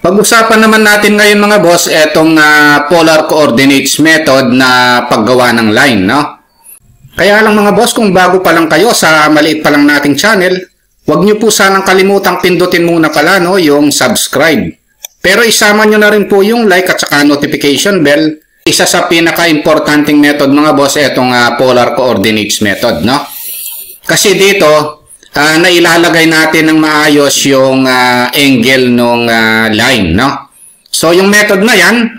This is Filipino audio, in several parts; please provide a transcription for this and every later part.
Pag-usapan naman natin ngayon mga boss, etong polar coordinates method na paggawa ng line, no? Kaya lang mga boss, kung bago pa lang kayo sa maliit pa lang nating channel, huwag nyo po sanang kalimutang pindutin muna pala, no, yung subscribe. Pero isama nyo na rin po yung like at saka notification bell. Isa sa pinaka-importanting method mga boss, etong polar coordinates method, no? Kasi dito, nailalagay natin ng maayos yung angle ng line, no? So, yung method na yan,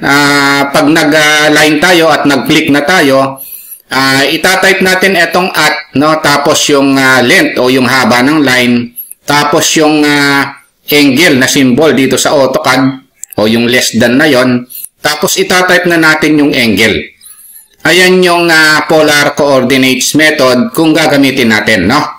pag nag-line tayo at nag-click na tayo, itatype natin etong at, no? Tapos yung length o yung haba ng line, tapos yung angle na symbol dito sa AutoCAD o yung less than na yon, tapos itatype na natin yung angle. Ayan yung polar coordinates method kung gagamitin natin, no?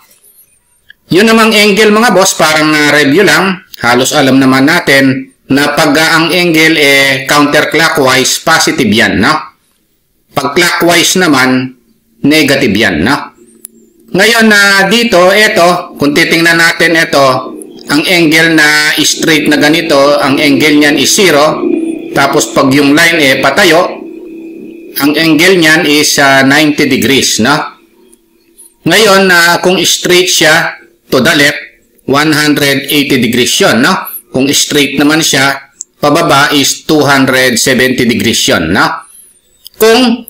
Yun namang angle mga boss, parang review lang. Halos alam naman natin na pag ang angle counterclockwise, positive yan, no? Pag clockwise naman, negative yan, no? Ngayon dito, ito, kung titingnan natin ito, ang angle na straight na ganito, ang angle niyan is 0. Tapos pag yung line patayo, ang angle niyan is 90 degrees, no? Ngayon, kung straight siya, to the left, 180 degrees yun, no? Kung straight naman siya, pababa is 270 degrees yun, no? Kung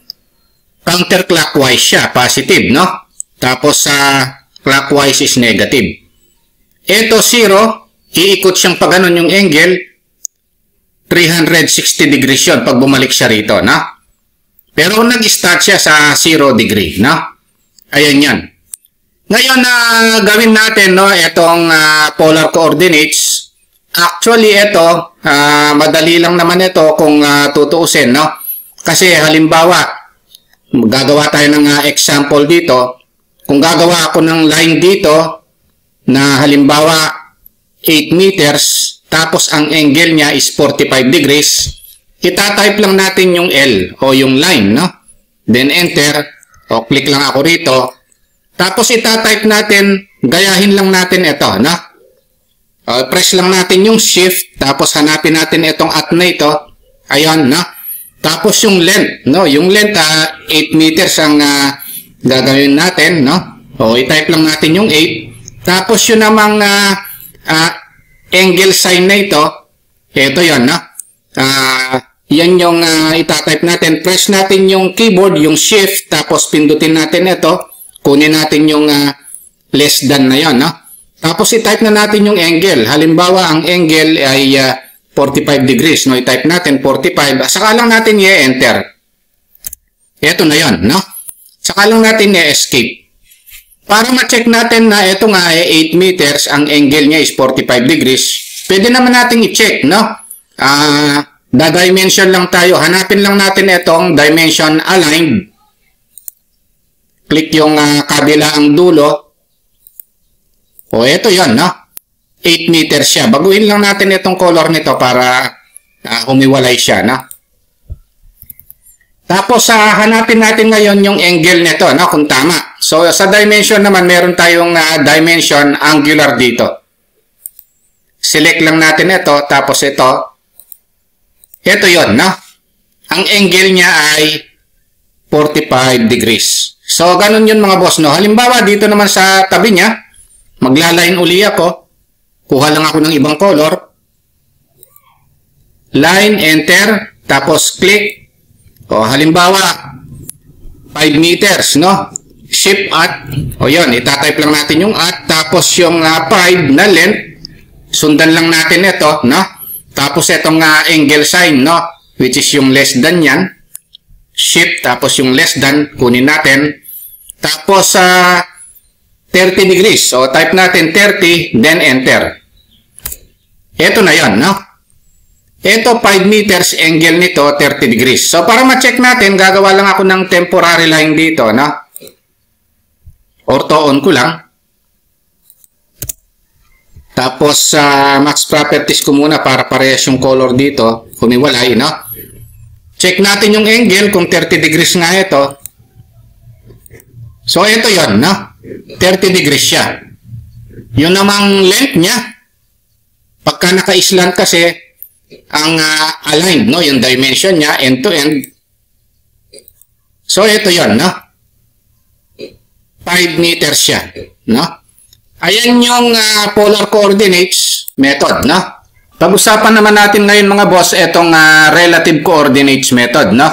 counterclockwise siya, positive, no? Tapos clockwise is negative. Ito 0, iikot siyang pag ganun yung angle, 360 degrees yun pag bumalik siya rito, no? Pero nag-start siya sa 0 degree, no? Ayan yan. Ngayon gawin natin, no, itong polar coordinates. Actually ito, madali lang naman ito kung tutuusin, no? Kasi halimbawa, gagawa tayo ng example dito. Kung gagawa ako ng line dito na halimbawa 8 meters, tapos ang angle niya is 45 degrees, itatype lang natin yung L o yung line, no? Then enter, o click lang ako rito. Tapos itatype natin, gayahin lang natin ito, no? Press lang natin yung shift, tapos hanapin natin itong at na ito. Ayun, no? Tapos yung length, no? Yung length, 8 meters ang gagawin natin, no? O, itype lang natin yung 8. Tapos yun namang angle sign na ito, ito yun, no? Yan yung itatype natin. Press natin yung keyboard, yung shift, tapos pindutin natin ito. Kunin natin yung less than na yon, no? Tapos i-type na natin yung angle. Halimbawa, ang angle ay 45 degrees, no? I-type natin 45. Saka lang natin i-enter. Ito na yon, no? Saka lang natin i-escape. Para ma-check natin na ito nga 8 meters, ang angle niya is 45 degrees, pwede naman natin i-check, no? Da-dimension lang tayo. Hanapin lang natin itong dimension aligned. Click yung kabilang dulo. O, ito yon, no? 8 meters siya. Baguhin lang natin itong color nito para humiwalay siya, no? Tapos, hanapin natin ngayon yung angle nito, no? Kung tama. So, sa dimension naman, meron tayong dimension angular dito. Select lang natin ito. Tapos ito. Ito yon, no? Ang angle niya ay 45 degrees. So, ganun yun mga boss, no? Halimbawa, dito naman sa tabi niya, maglaline uli ako. Kuha lang ako ng ibang color. Line, enter, tapos click. O, halimbawa, 5 meters, no? Shift at, o yun, itatype lang natin yung at, tapos yung 5 na length, sundan lang natin ito, no? Tapos itong angle sign, no? Which is yung less than yan. Shift, tapos yung less than, kunin natin. Tapos, 30 degrees. So, type natin 30, then enter. Ito na yon, no? Ito, 5 meters, angle nito, 30 degrees. So, para ma-check natin, gagawa lang ako ng temporary line dito, no? Ortho-on ko lang. Tapos, max properties ko muna para parehas yung color dito. Humiwalay, no? Check natin yung angle kung 30 degrees nga ito. So, ito yon, no? 30 degrees siya. Yun namang length niya. Pagka naka-slant kasi, ang aligned, no? Yung dimension niya, end to end. So, ito yon, no? 5 meters siya, no? Ayan yung polar coordinates method, no? Pag-usapan naman natin ngayon mga boss, itong relative coordinates method, no?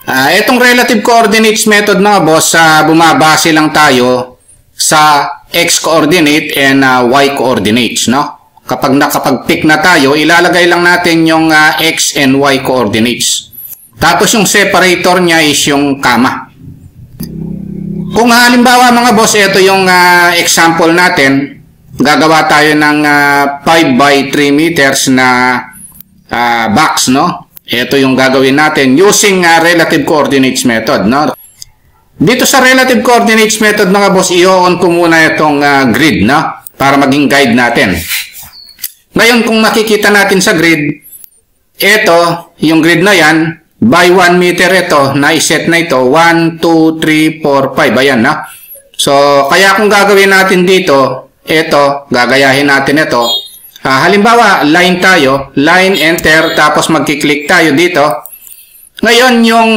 Itong relative coordinates method mga boss, bumabase lang tayo sa x coordinate and y coordinates, no? Kapag nakapag-pick na tayo, ilalagay lang natin yung x and y coordinates. Tapos yung separator niya is yung comma. Kung halimbawa mga boss, ito yung example natin, gagawa tayo ng 5 by 3 meters na box, no? Ito yung gagawin natin using relative coordinates method, no? Dito sa relative coordinates method mga boss, i-on ko muna itong grid, no? Para maging guide natin. Ngayon, kung makikita natin sa grid, ito, yung grid na yan, by 1 meter ito, na-set na ito, 1, 2, 3, 4, 5, ayan na. So, kaya kung gagawin natin dito, ito, gagayahin natin ito. Halimbawa, line tayo, line, enter, tapos magkiklik tayo dito. Ngayon, yung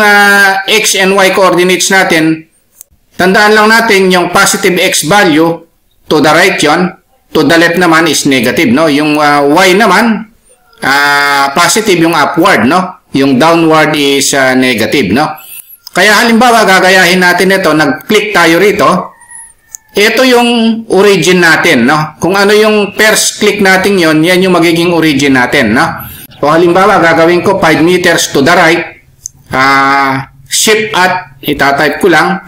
x and y coordinates natin, tandaan lang natin yung positive x value, to the right yon. To the left naman is negative, no? Yung y naman, positive yung upward, no? Yung downward is negative, no? Kaya halimbawa, gagayahin natin ito, nag-click tayo rito. Ito yung origin natin, no? Kung ano yung first click natin yon, yan yung magiging origin natin, no? O halimbawa, gagawin ko 5 meters to the right, shift at, itatype ko lang,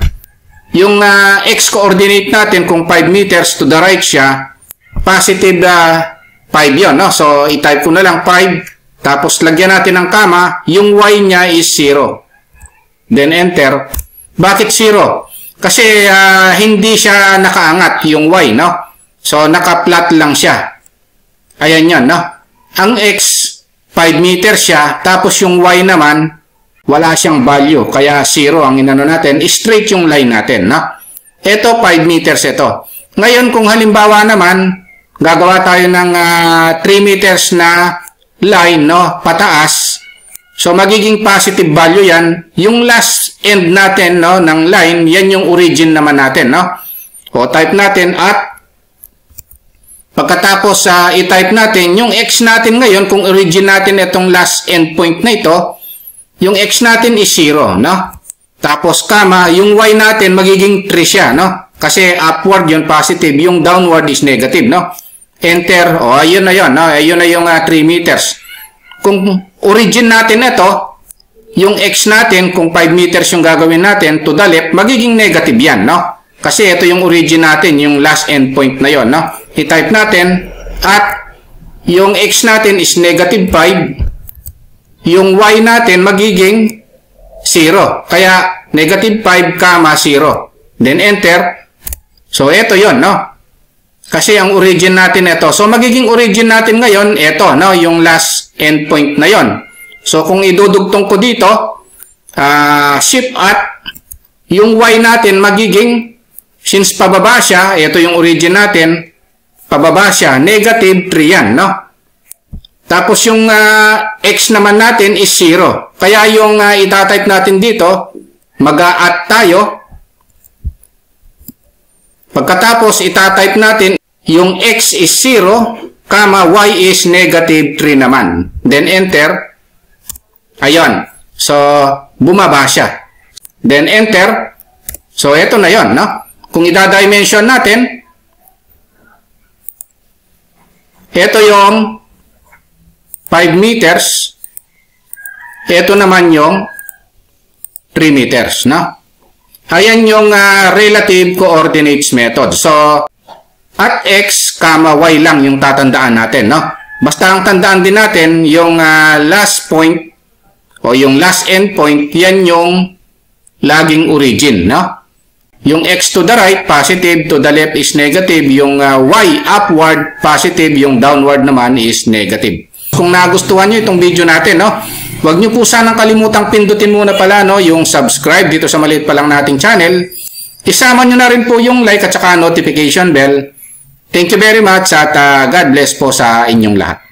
yung x coordinate natin, kung 5 meters to the right siya, positive 5 yon, no? So, i-type ko na lang 5, tapos lagyan natin ng comma, yung y niya is 0. Then, enter. Bakit 0? Kasi hindi siya nakaangat yung y, no? So, naka-flat lang siya. Ayan yan, no? Ang x, 5 meters siya, tapos yung y naman, wala siyang value. Kaya 0 ang inano natin. Straight yung line natin, no? Ito, 5 meters ito. Ngayon, kung halimbawa naman, gagawa tayo ng 3 meters na line, no? Pataas. So, magiging positive value yan. Yung last end natin, no, ng line, yan yung origin naman natin, no? O, type natin at pagkatapos i-type natin, yung x natin ngayon, kung origin natin itong last end point na ito, yung x natin is 0, no? Tapos, comma, yung y natin magiging 3 siya, no? Kasi upward yun, positive. Yung downward is negative, no? Enter. O, ayun na yun, no? Ayun na yung 3 meters. Kung origin natin ito, yung x natin, kung 5 meters yung gagawin natin, to the left, magiging negative yan, no? Kasi ito yung origin natin, yung last end point na yon, no? I-type natin, at yung x natin is negative 5, yung y natin magiging 0. Kaya, negative 5, 0. Then, enter. So, ito yon, no? Kasi ang origin natin ito. So, magiging origin natin ngayon, ito, no? Yung last end point na yon. So, kung idudugtong ko dito, shift at, yung y natin magiging, since pababa siya, ito yung origin natin, pababa siya, negative 3 yan, no? Tapos yung x naman natin is 0. Kaya yung itatype natin dito, mag-a-add tayo. Pagkatapos, itatype natin, yung x is 0, y is negative 3 naman. Then, enter. Ayun. So, bumaba siya. Then, enter. So, eto na yon, no? Kung ida-dimension natin, eto yung 5 meters. Eto naman yung 3 meters, no? Ayan yung relative coordinates method. So, at x, y lang yung tatandaan natin, no? Basta ang tandaan din natin, yung last point o yung last end point, yan yung laging origin, no? Yung x to the right, positive, to the left is negative. Yung y upward, positive. Yung downward naman is negative. Kung nagustuhan nyo itong video natin, no? Huwag nyo po sanang kalimutang pindutin muna pala, no, yung subscribe dito sa maliit pa lang nating channel. Isama nyo na rin po yung like at saka notification bell. Thank you very much at God bless po sa inyong lahat.